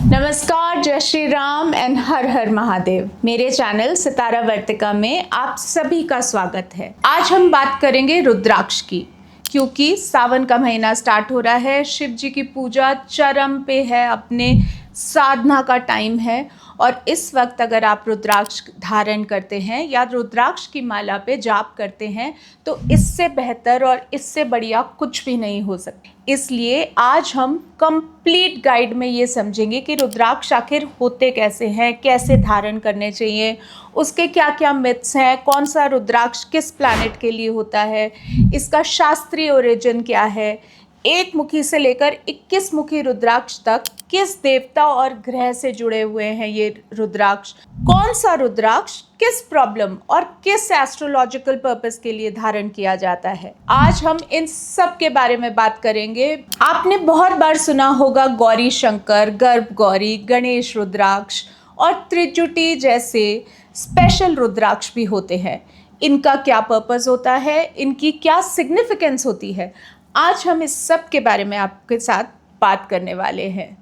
नमस्कार, जय श्री राम एंड हर हर महादेव। मेरे चैनल सितारा वर्तिका में आप सभी का स्वागत है। आज हम बात करेंगे रुद्राक्ष की, क्योंकि सावन का महीना स्टार्ट हो रहा है। शिव जी की पूजा चरम पे है, अपने साधना का टाइम है और इस वक्त अगर आप रुद्राक्ष धारण करते हैं या रुद्राक्ष की माला पे जाप करते हैं तो इससे बेहतर और इससे बढ़िया कुछ भी नहीं हो सकता। इसलिए आज हम कंप्लीट गाइड में ये समझेंगे कि रुद्राक्ष आखिर होते कैसे हैं, कैसे धारण करने चाहिए, उसके क्या क्या मिथ्स हैं, कौन सा रुद्राक्ष किस प्लैनेट के लिए होता है, इसका शास्त्रीय ओरिजिन क्या है, एक मुखी से लेकर 21 मुखी रुद्राक्ष तक किस देवता और ग्रह से जुड़े हुए हैं ये रुद्राक्ष, कौन सा रुद्राक्ष किस प्रॉब्लम और किस एस्ट्रोलॉजिकल पर्पस के लिए धारण किया जाता है। आज हम इन सब के बारे में बात करेंगे। आपने बहुत बार सुना होगा गौरी शंकर, गर्भ गौरी, गणेश रुद्राक्ष और त्रिजुटी जैसे स्पेशल रुद्राक्ष भी होते हैं। इनका क्या पर्पस होता है, इनकी क्या सिग्निफिकेंस होती है, आज हम इस सब के बारे में आपके साथ बात करने वाले हैं।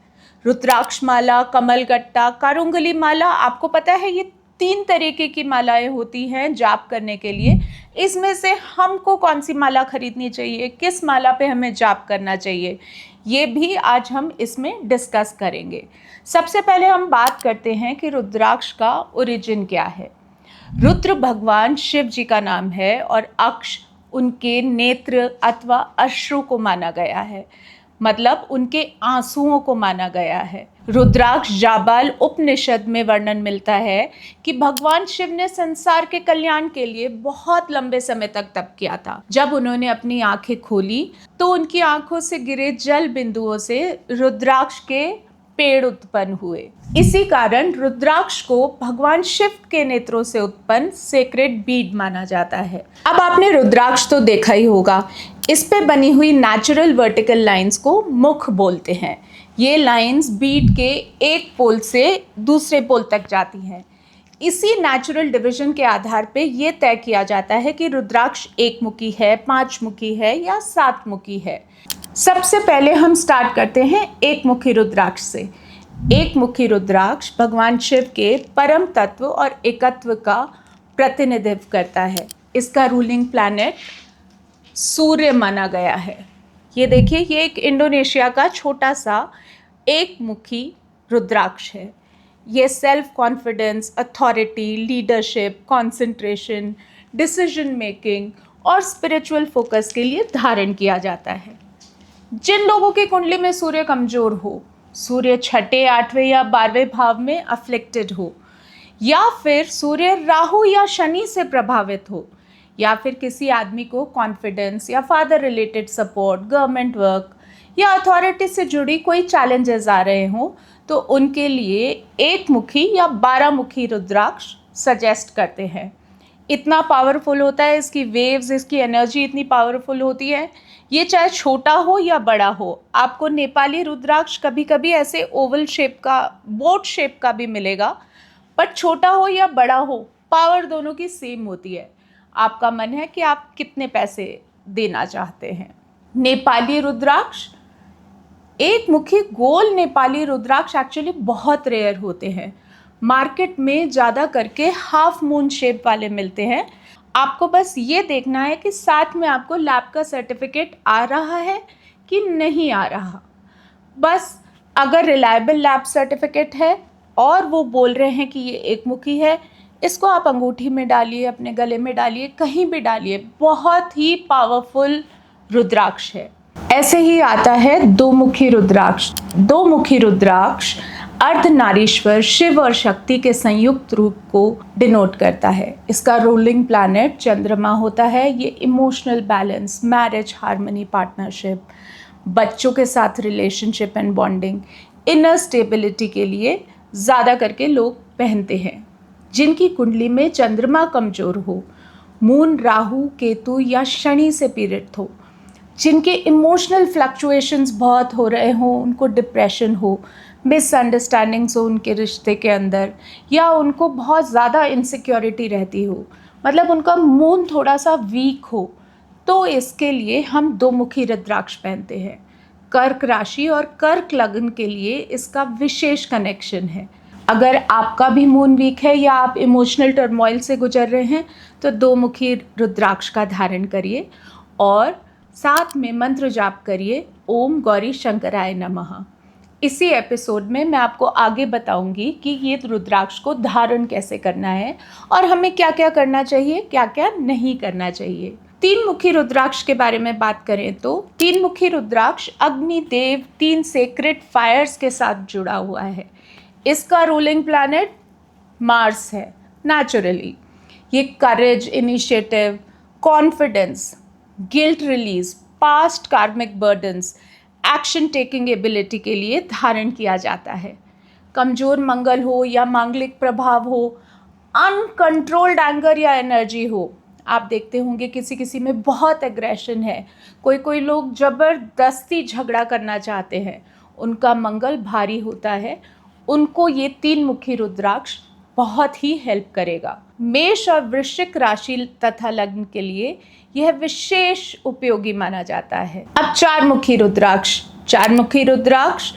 रुद्राक्ष माला, कमलगट्टा, कारुंगली माला, आपको पता है ये 3 तरीके की मालाएं होती हैं जाप करने के लिए। इसमें से हमको कौन सी माला खरीदनी चाहिए, किस माला पे हमें जाप करना चाहिए, ये भी आज हम इसमें डिस्कस करेंगे। सबसे पहले हम बात करते हैं कि रुद्राक्ष का ओरिजिन क्या है। रुद्र भगवान शिव जी का नाम है और अक्ष उनके नेत्र अथवा अश्रु को माना गया है, मतलब उनके आंसुओं को माना गया है। रुद्राक्ष जाबाल उपनिषद में वर्णन मिलता है कि भगवान शिव ने संसार के कल्याण के लिए बहुत लंबे समय तक तप किया था। जब उन्होंने अपनी आंखें खोली तो उनकी आंखों से गिरे जल बिंदुओं से रुद्राक्ष के पेड़ उत्पन्न हुए। इसी कारण रुद्राक्ष को भगवान शिव के नेत्रों से उत्पन्न सेक्रेड बीड माना जाता है। अब आपने रुद्राक्ष तो देखा ही होगा, इस पे बनी हुई नेचुरल वर्टिकल लाइंस को मुख बोलते हैं। ये लाइंस बीड के एक पोल से दूसरे पोल तक जाती हैं। इसी नेचुरल डिवीजन के आधार पे ये तय किया जाता है कि रुद्राक्ष एक मुखी है, 5 मुखी है या 7 मुखी है। सबसे पहले हम स्टार्ट करते हैं एक मुखी रुद्राक्ष से। एक मुखी रुद्राक्ष भगवान शिव के परम तत्व और एकत्व का प्रतिनिधित्व करता है। इसका रूलिंग प्लैनेट सूर्य माना गया है। ये देखिए, ये एक इंडोनेशिया का छोटा सा एक मुखी रुद्राक्ष है। ये self confidence, authority, leadership, concentration, decision making और स्पिरिचुअल फोकस के लिए धारण किया जाता है। जिन लोगों की कुंडली में सूर्य कमजोर हो, सूर्य 6, 8वें या 12वें भाव में अफ्लिक्टेड हो, या फिर सूर्य राहु या शनि से प्रभावित हो, या फिर किसी आदमी को कॉन्फिडेंस या father related support, government work या अथॉरिटी से जुड़ी कोई चैलेंजेस आ रहे हों, तो उनके लिए एक मुखी या 12 मुखी रुद्राक्ष सजेस्ट करते हैं। इतना पावरफुल होता है, इसकी वेव्स, इसकी एनर्जी इतनी पावरफुल होती है। ये चाहे छोटा हो या बड़ा हो, आपको नेपाली रुद्राक्ष कभी कभी ऐसे ओवल शेप का, बोट शेप का भी मिलेगा, बट छोटा हो या बड़ा हो, पावर दोनों की सेम होती है। आपका मन है कि आप कितने पैसे देना चाहते हैं। नेपाली रुद्राक्ष, एक मुखी गोल नेपाली रुद्राक्ष एक्चुअली बहुत रेयर होते हैं। मार्केट में ज़्यादा करके हाफ मून शेप वाले मिलते हैं। आपको बस ये देखना है कि साथ में आपको लैब का सर्टिफिकेट आ रहा है कि नहीं आ रहा। बस अगर रिलायबल लैब सर्टिफिकेट है और वो बोल रहे हैं कि ये एक मुखी है, इसको आप अंगूठी में डालिए, अपने गले में डालिए, कहीं भी डालिए। बहुत ही पावरफुल रुद्राक्ष है। ऐसे ही आता है 2 मुखी रुद्राक्ष। 2 मुखी रुद्राक्ष अर्धनारीश्वर शिव और शक्ति के संयुक्त रूप को डिनोट करता है। इसका रूलिंग प्लैनेट चंद्रमा होता है। ये emotional balance, marriage, harmony, partnership, बच्चों के साथ relationship and bonding, inner stability के लिए ज़्यादा करके लोग पहनते हैं। जिनकी कुंडली में चंद्रमा कमजोर हो, मून राहु केतु या शनि से पीड़ित हो, जिनके इमोशनल फ्लक्चुएशंस बहुत हो रहे हों, उनको डिप्रेशन हो, मिसअंडरस्टैंडिंग्स हो उनके रिश्ते के अंदर, या उनको बहुत ज़्यादा इनसिक्योरिटी रहती हो, मतलब उनका मून थोड़ा सा वीक हो, तो इसके लिए हम 2 मुखी रुद्राक्ष पहनते हैं। कर्क राशि और कर्क लग्न के लिए इसका विशेष कनेक्शन है। अगर आपका भी मून वीक है या आप इमोशनल टर्मोइल से गुजर रहे हैं तो 2 मुखी रुद्राक्ष का धारण करिए और साथ में मंत्र जाप करिए, ओम गौरी शंकराय नमः। इसी एपिसोड में मैं आपको आगे बताऊंगी कि ये रुद्राक्ष को धारण कैसे करना है और हमें क्या क्या करना चाहिए, क्या क्या नहीं करना चाहिए। 3 मुखी रुद्राक्ष के बारे में बात करें तो 3 मुखी रुद्राक्ष अग्निदेव 3 सेक्रेड फायर्स के साथ जुड़ा हुआ है। इसका रूलिंग प्लैनेट मार्स है। नेचुरली ये courage, initiative, confidence, guilt release, past karmic burdens, action taking ability के लिए धारण किया जाता है। कमजोर मंगल हो या मांगलिक प्रभाव हो, अनकंट्रोल्ड एंगर या एनर्जी हो, आप देखते होंगे किसी किसी में बहुत एग्रेशन है, कोई लोग ज़बरदस्ती झगड़ा करना चाहते हैं, उनका मंगल भारी होता है, उनको ये 3 मुखी रुद्राक्ष बहुत ही हेल्प करेगा। मेष और वृश्चिक राशि तथा लग्न के लिए यह विशेष उपयोगी माना जाता है। अब 4 मुखी रुद्राक्ष। 4 मुखी रुद्राक्ष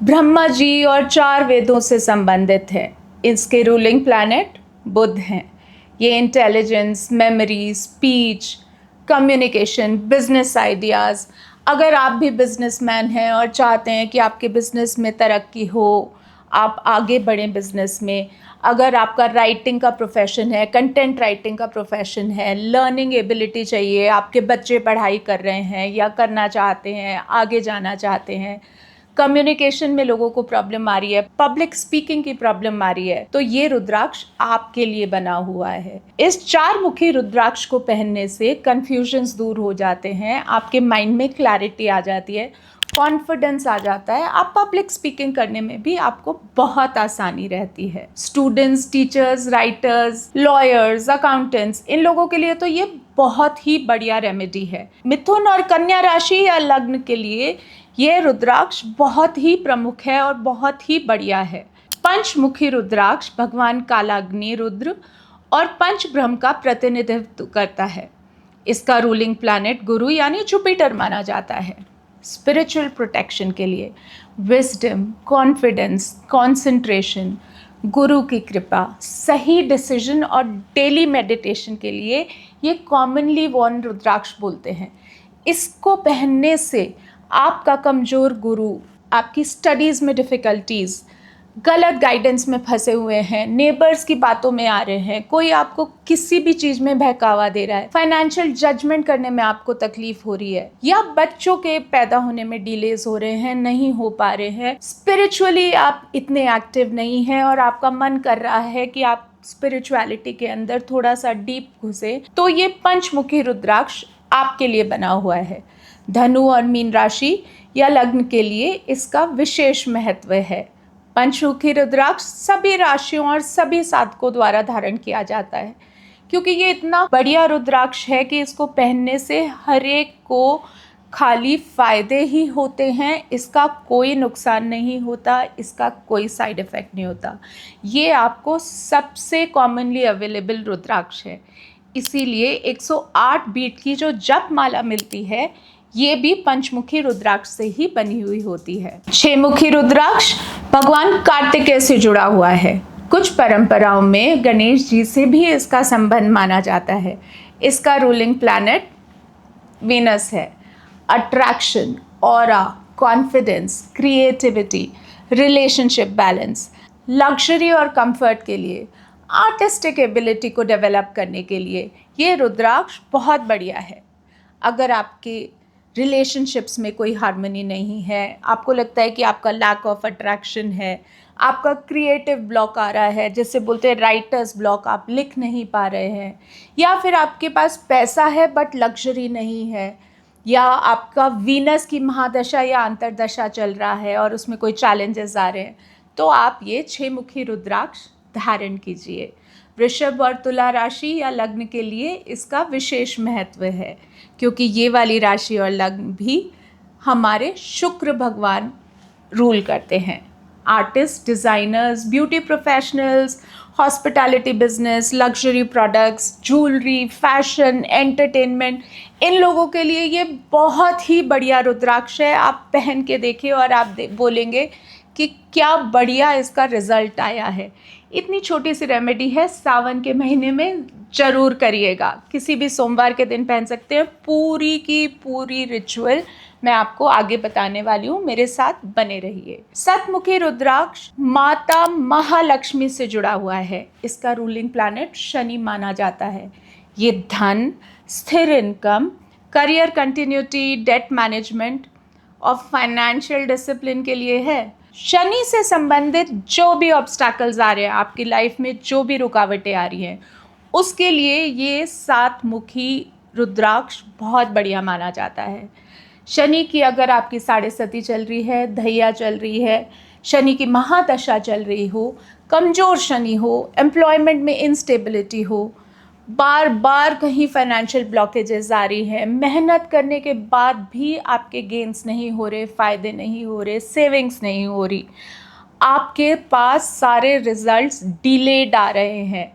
ब्रह्मा जी और 4 वेदों से संबंधित है। इसके रूलिंग प्लैनेट बुध हैं। ये intelligence, memory, speech, communication, business ideas, अगर आप भी बिजनेसमैन हैं और चाहते हैं कि आपके बिजनेस में तरक्की हो, आप आगे बढ़ें बिजनेस में, अगर आपका राइटिंग का प्रोफेशन है, कंटेंट राइटिंग का प्रोफेशन है, लर्निंग एबिलिटी चाहिए, आपके बच्चे पढ़ाई कर रहे हैं या करना चाहते हैं, आगे जाना चाहते हैं, कम्युनिकेशन में लोगों को प्रॉब्लम आ रही है, पब्लिक स्पीकिंग की प्रॉब्लम आ रही है, तो ये रुद्राक्ष आपके लिए बना हुआ है। इस 4 मुखी रुद्राक्ष को पहनने से कन्फ्यूजन्स दूर हो जाते हैं, आपके माइंड में क्लैरिटी आ जाती है, कॉन्फिडेंस आ जाता है, आप पब्लिक स्पीकिंग करने में भी आपको बहुत आसानी रहती है। Students, teachers, writers, lawyers, accountants, इन लोगों के लिए तो ये बहुत ही बढ़िया रेमेडी है। मिथुन और कन्या राशि या लग्न के लिए ये रुद्राक्ष बहुत ही प्रमुख है और बहुत ही बढ़िया है। पंचमुखी रुद्राक्ष भगवान कालाग्नि रुद्र और पंच ब्रह्म का प्रतिनिधित्व करता है। इसका रूलिंग प्लैनेट गुरु यानी जुपिटर माना जाता है। स्पिरिचुअल प्रोटेक्शन के लिए, विजडम, कॉन्फिडेंस, कॉन्सेंट्रेशन, गुरु की कृपा, सही डिसीजन और डेली मेडिटेशन के लिए ये कॉमनली वॉर्न रुद्राक्ष बोलते हैं। इसको पहनने से आपका कमज़ोर गुरु, आपकी स्टडीज़ में डिफ़िकल्टीज़, गलत गाइडेंस में फंसे हुए हैं, नेबर्स की बातों में आ रहे हैं, कोई आपको किसी भी चीज़ में बहकावा दे रहा है, फाइनेंशियल जजमेंट करने में आपको तकलीफ हो रही है, या बच्चों के पैदा होने में डिलेज हो रहे हैं, नहीं हो पा रहे हैं, स्पिरिचुअली आप इतने एक्टिव नहीं हैं और आपका मन कर रहा है कि आप स्पिरिचुअलिटी के अंदर थोड़ा सा डीप घुसे, तो ये पंचमुखी रुद्राक्ष आपके लिए बना हुआ है। धनु और मीन राशि या लग्न के लिए इसका विशेष महत्व है। पंचमुखी रुद्राक्ष सभी राशियों और सभी साधकों द्वारा धारण किया जाता है, क्योंकि ये इतना बढ़िया रुद्राक्ष है कि इसको पहनने से हर एक को खाली फ़ायदे ही होते हैं, इसका कोई नुकसान नहीं होता, इसका कोई साइड इफ़ेक्ट नहीं होता। ये आपको सबसे कॉमनली अवेलेबल रुद्राक्ष है, इसीलिए 108 बीट की जो जप माला मिलती है ये भी पंचमुखी रुद्राक्ष से ही बनी हुई होती है। 6 मुखी रुद्राक्ष भगवान कार्तिकेय से जुड़ा हुआ है। कुछ परंपराओं में गणेश जी से भी इसका संबंध माना जाता है। इसका रूलिंग प्लैनेट वीनस है। Attraction, aura, confidence, creativity, relationship balance, luxury और कंफर्ट के लिए, आर्टिस्टिक एबिलिटी को डेवलप करने के लिए ये रुद्राक्ष बहुत बढ़िया है। अगर आपके रिलेशनशिप्स में कोई हार्मनी नहीं है, आपको लगता है कि आपका लैक ऑफ अट्रैक्शन है, आपका क्रिएटिव ब्लॉक आ रहा है, जैसे बोलते हैं राइटर्स ब्लॉक, आप लिख नहीं पा रहे हैं, या फिर आपके पास पैसा है बट लग्जरी नहीं है, या आपका वीनस की महादशा या अंतरदशा चल रहा है और उसमें कोई चैलेंजेस आ रहे हैं, तो आप ये 6 मुखी रुद्राक्ष धारण कीजिए। वृषभ और तुला राशि या लग्न के लिए इसका विशेष महत्व है, क्योंकि ये वाली राशि और लग्न भी हमारे शुक्र भगवान रूल करते हैं। Artist, designers, beauty professionals, hospitality business, luxury products, jewellery, fashion, entertainment, इन लोगों के लिए ये बहुत ही बढ़िया रुद्राक्ष है। आप पहन के देखिए और आप बोलेंगे कि क्या बढ़िया इसका रिजल्ट आया है। इतनी छोटी सी रेमेडी है, सावन के महीने में ज़रूर करिएगा। किसी भी सोमवार के दिन पहन सकते हैं। पूरी की पूरी रिचुअल मैं आपको आगे बताने वाली हूँ, मेरे साथ बने रहिए। सतमुखी रुद्राक्ष माता महालक्ष्मी से जुड़ा हुआ है। इसका रूलिंग प्लैनेट शनि माना जाता है। ये धन, स्थिर income, career continuity, debt management और फाइनेंशियल डिसिप्लिन के लिए है। शनि से संबंधित जो भी ऑब्स्टैकल्स आ रहे हैं आपकी लाइफ में, जो भी रुकावटें आ रही हैं, उसके लिए ये सातमुखी रुद्राक्ष बहुत बढ़िया माना जाता है। शनि की अगर आपकी साढ़े सती चल रही है, धैया चल रही है, शनि की महादशा चल रही हो, कमज़ोर शनि हो, एम्प्लॉयमेंट में इंस्टेबिलिटी हो, बार बार कहीं फाइनेंशियल ब्लॉकेजेस आ रही हैं, मेहनत करने के बाद भी आपके गेन्स नहीं हो रहे, फ़ायदे नहीं हो रहे, सेविंग्स नहीं हो रही, आपके पास सारे रिजल्ट्स डिलेड आ रहे हैं,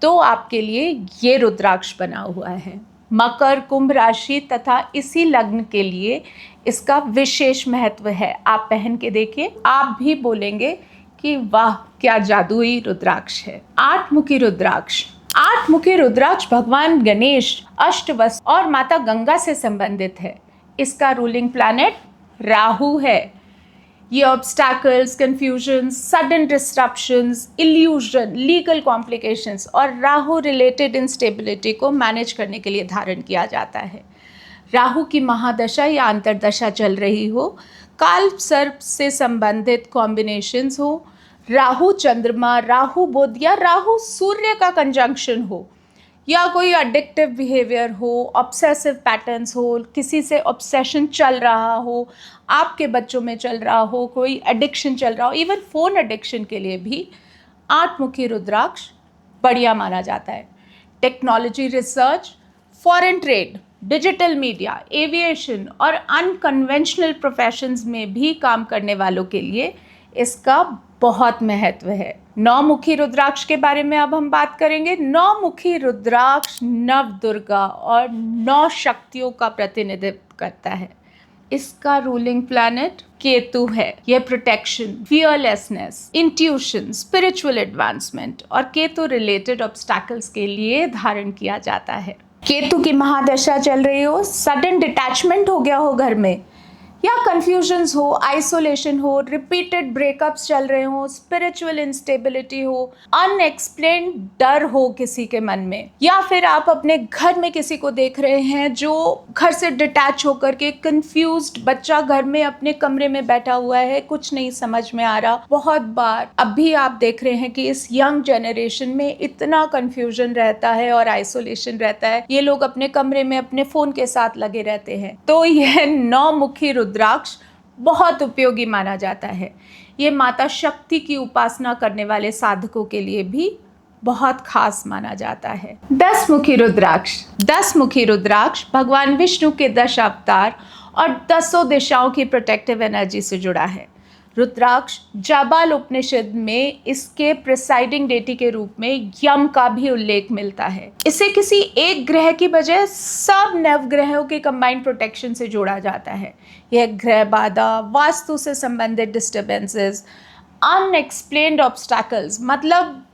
तो आपके लिए ये रुद्राक्ष बना हुआ है। मकर, कुंभ राशि तथा इसी लग्न के लिए इसका विशेष महत्व है। आप पहन के देखिए, आप भी बोलेंगे कि वाह क्या जादुई रुद्राक्ष है। आठमुखी रुद्राक्ष। आठमुखी रुद्राक्ष भगवान गणेश, अष्टवस्त्र और माता गंगा से संबंधित है। इसका रूलिंग प्लैनेट राहु है। ये obstacles, confusion, sudden disruptions, illusion, legal complications और राहु रिलेटेड इंस्टेबिलिटी को मैनेज करने के लिए धारण किया जाता है। राहु की महादशा या अंतर्दशा चल रही हो, काल सर्प से संबंधित कॉम्बिनेशंस हो, राहु चंद्रमा, राहु बुध या राहु सूर्य का कंजंक्शन हो, या कोई एडिक्टिव बिहेवियर हो, ऑब्सेसिव पैटर्न्स हो, किसी से ऑब्सेशन चल रहा हो, आपके बच्चों में चल रहा हो, कोई एडिक्शन चल रहा हो, इवन फ़ोन एडिक्शन के लिए भी आठमुखी रुद्राक्ष बढ़िया माना जाता है। Technology, research, foreign trade, digital media, aviation और अनकन्वेंशनल प्रोफेशंस में भी काम करने वालों के लिए इसका बहुत महत्व है। नौमुखी रुद्राक्ष के बारे में अब हम बात करेंगे। नौमुखी रुद्राक्ष नव दुर्गा और 9 शक्तियों का प्रतिनिधित्व करता है। इसका रूलिंग प्लैनेट केतु है। यह protection, fearlessness, intuition, spiritual advancement और केतु रिलेटेड ऑब्स्टैकल्स के लिए धारण किया जाता है। केतु की महादशा चल रही हो, सडन डिटैचमेंट हो गया हो घर में, या कन्फ्यूजन्स हो, आइसोलेशन हो, रिपीटेड ब्रेकअप्स चल रहे हो, स्पिरिचुअल इंस्टेबिलिटी हो, अनएक्सप्लेन्ड डर हो किसी के मन में, या फिर आप अपने घर में किसी को देख रहे हैं जो घर से डिटैच होकर के कंफ्यूज्ड बच्चा घर में अपने कमरे में बैठा हुआ है, कुछ नहीं समझ में आ रहा। बहुत बार अभी आप देख रहे हैं कि इस यंग जनरेशन में इतना कन्फ्यूजन रहता है और आइसोलेशन रहता है, ये लोग अपने कमरे में अपने फ़ोन के साथ लगे रहते हैं। तो यह नौमुखी रुद्राक्ष बहुत उपयोगी माना जाता है। ये माता शक्ति की उपासना करने वाले साधकों के लिए भी बहुत खास माना जाता है। 10 मुखी रुद्राक्ष। 10 मुखी रुद्राक्ष भगवान विष्णु के 10 अवतार और 10 दिशाओं की प्रोटेक्टिव एनर्जी से जुड़ा है। रुद्राक्ष जाबाल उपनिषद में इसके प्रिसाइडिंग डेटी के रूप में यम का भी उल्लेख मिलता है। इसे किसी एक ग्रह की बजाय सब नवग्रहों के कंबाइंड प्रोटेक्शन से जोड़ा जाता है। यह ग्रह बाधा, वास्तु से संबंधित डिस्टर्बेंसेस, अनएक्सप्लेन्ड ऑब्स्टैकल्स, मतलब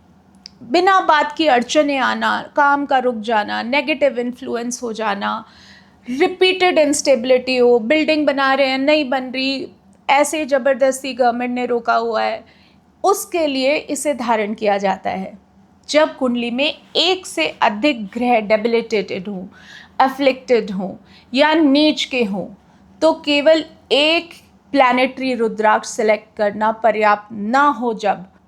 बिना बात की अड़चने आना, काम का रुक जाना, नेगेटिव इन्फ्लुएंस हो जाना, रिपीटेड इंस्टेबिलिटी हो, बिल्डिंग बना रहे हैं नहीं बन रही, ऐसे ज़बरदस्ती गवर्नमेंट ने रोका हुआ है, उसके लिए इसे धारण किया जाता है। जब कुंडली में एक से अधिक ग्रह डेबिलिटेटेड हों, अफ्लिक्टेड हों या नीच के हों, तो केवल एक प्लैनेटरी रुद्राक्ष सेलेक्ट करना पर्याप्त ना हो,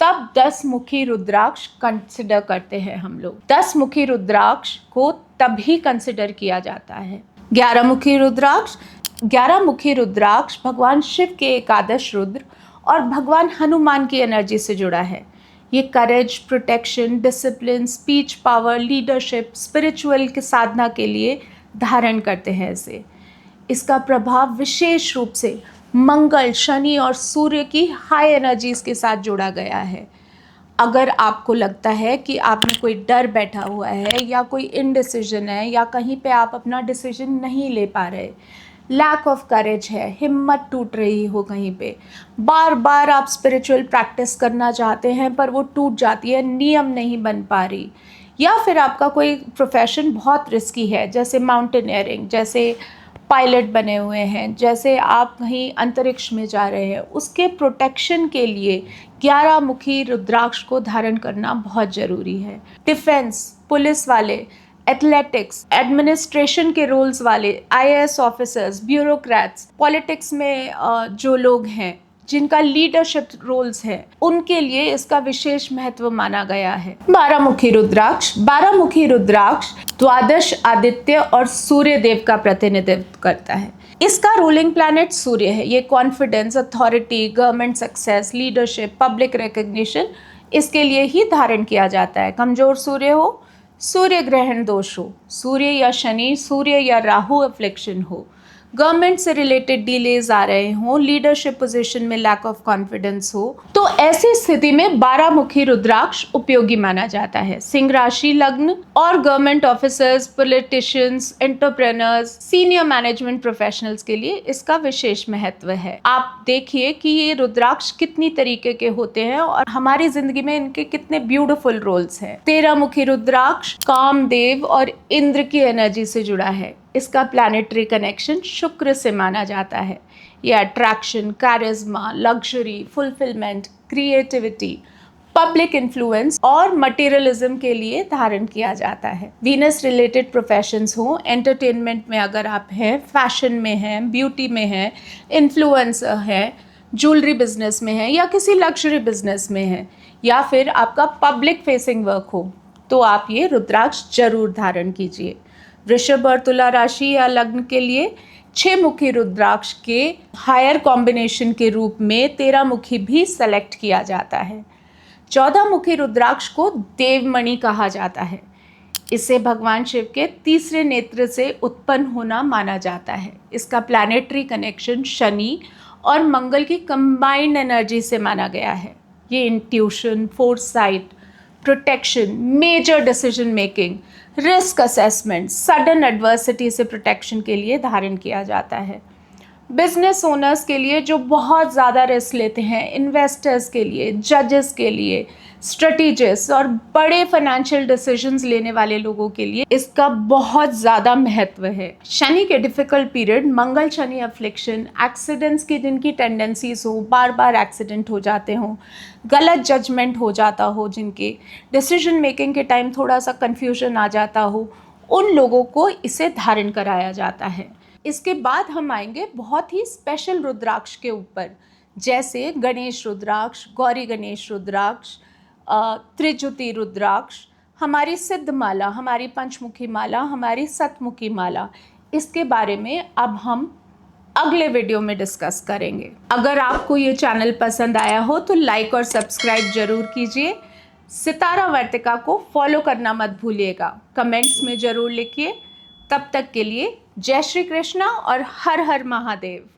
तब 10 मुखी रुद्राक्ष कंसिडर करते हैं हम लोग। 10 मुखी रुद्राक्ष को तभी कंसिडर किया जाता है। 11 मुखी रुद्राक्ष। 11 मुखी रुद्राक्ष भगवान शिव के एकादश रुद्र और भगवान हनुमान की एनर्जी से जुड़ा है। ये courage, protection, discipline, speech power, leadership, spiritual की साधना के लिए धारण करते हैं इसे। इसका प्रभाव विशेष रूप से मंगल, शनि और सूर्य की हाई एनर्जीज के साथ जोड़ा गया है। अगर आपको लगता है कि आप में कोई डर बैठा हुआ है या कोई इनडिसीजन है या कहीं पे आप अपना डिसीजन नहीं ले पा रहे, लैक ऑफ करेज है, हिम्मत टूट रही हो कहीं पे, बार बार आप स्पिरिचुअल प्रैक्टिस करना चाहते हैं पर वो टूट जाती है, नियम नहीं बन पा रही, या फिर आपका कोई प्रोफेशन बहुत रिस्की है, जैसे माउंटेनियरिंग, जैसे पायलट बने हुए हैं, जैसे आप कहीं अंतरिक्ष में जा रहे हैं, उसके प्रोटेक्शन के लिए 11 मुखी रुद्राक्ष को धारण करना बहुत ज़रूरी है। डिफेंस, पुलिस वाले, एथलेटिक्स, एडमिनिस्ट्रेशन के रोल्स वाले, आईएएस ऑफिसर्स, ब्यूरोक्रेट्स, पॉलिटिक्स में जो लोग हैं जिनका लीडरशिप रोल्स है, उनके लिए इसका विशेष महत्व माना गया है। 12 मुखी रुद्राक्ष, 12 मुखी रुद्राक्ष द्वादश आदित्य और सूर्य देव का प्रतिनिधित्व करता है। इसका रूलिंग प्लैनेट सूर्य है। ये confidence, authority, government success, leadership, public recognition, इसके लिए ही धारण किया जाता है। कमजोर सूर्य हो, सूर्य ग्रहण दोष हो, सूर्य या शनि, सूर्य या राहु अफ्लिक्शन हो, गवर्नमेंट से रिलेटेड डिलेज आ रहे हों, लीडरशिप पोजीशन में लैक ऑफ कॉन्फिडेंस हो, तो ऐसी स्थिति में 12 मुखी रुद्राक्ष उपयोगी माना जाता है। सिंह राशि लग्न और government officers, politicians, entrepreneurs, senior management professionals के लिए इसका विशेष महत्व है। आप देखिए कि ये रुद्राक्ष कितनी तरीके के होते हैं और हमारी जिंदगी में इनके कितने ब्यूटीफुल रोल्स हैं। 13 मुखी रुद्राक्ष कामदेव और इंद्र की एनर्जी से जुड़ा है। इसका प्लैनेटरी कनेक्शन शुक्र से माना जाता है। यह attraction, charisma, luxury, fulfilment, creativity, public influence और मटेरियलिज्म के लिए धारण किया जाता है। वीनस रिलेटेड प्रोफेशंस हो, एंटरटेनमेंट में अगर आप हैं, फैशन में हैं, ब्यूटी में हैं, इन्फ्लुएंसर हैं, ज्वेलरी बिजनेस में हैं या किसी लग्जरी बिजनेस में हैं, या फिर आपका पब्लिक फेसिंग वर्क हो, तो आप ये रुद्राक्ष जरूर धारण कीजिए। वृषभ और तुला राशि या लग्न के लिए 6 मुखी रुद्राक्ष के हायर कॉम्बिनेशन के रूप में 13 मुखी भी सेलेक्ट किया जाता है। 14 मुखी रुद्राक्ष को देवमणि कहा जाता है। इसे भगवान शिव के तीसरे नेत्र से उत्पन्न होना माना जाता है। इसका प्लैनेटरी कनेक्शन शनि और मंगल की कंबाइंड एनर्जी से माना गया है। ये intuition, foresight, protection, major decision making, risk assessment, sudden adversity से प्रोटेक्शन के लिए धारण किया जाता है। बिजनेस ओनर्स के लिए जो बहुत ज़्यादा रिस्क लेते हैं, इन्वेस्टर्स के लिए, जजेस के लिए, स्ट्रेटेजिस्ट और बड़े फाइनेंशियल डिसीजंस लेने वाले लोगों के लिए इसका बहुत ज़्यादा महत्व है। शनि के डिफ़िकल्ट पीरियड, मंगल शनि अफ्लिक्शन, एक्सीडेंट्स की जिनकी टेंडेंसीज हो, बार बार एक्सीडेंट हो जाते हों, गलत जजमेंट हो जाता हो, जिनके डिसीजन मेकिंग के टाइम थोड़ा सा कन्फ्यूजन आ जाता हो, उन लोगों को इसे धारण कराया जाता है। इसके बाद हम आएंगे बहुत ही स्पेशल रुद्राक्ष के ऊपर, जैसे गणेश रुद्राक्ष, गौरी गणेश रुद्राक्ष, त्रिजुति रुद्राक्ष, हमारी सिद्ध माला, हमारी पंचमुखी माला, हमारी सतमुखी माला। इसके बारे में अब हम अगले वीडियो में डिस्कस करेंगे। अगर आपको ये चैनल पसंद आया हो तो लाइक और सब्सक्राइब जरूर कीजिए। सितारा वर्तिका को फॉलो करना मत भूलिएगा। कमेंट्स में ज़रूर लिखिए। तब तक के लिए जय श्री कृष्णा और हर हर महादेव।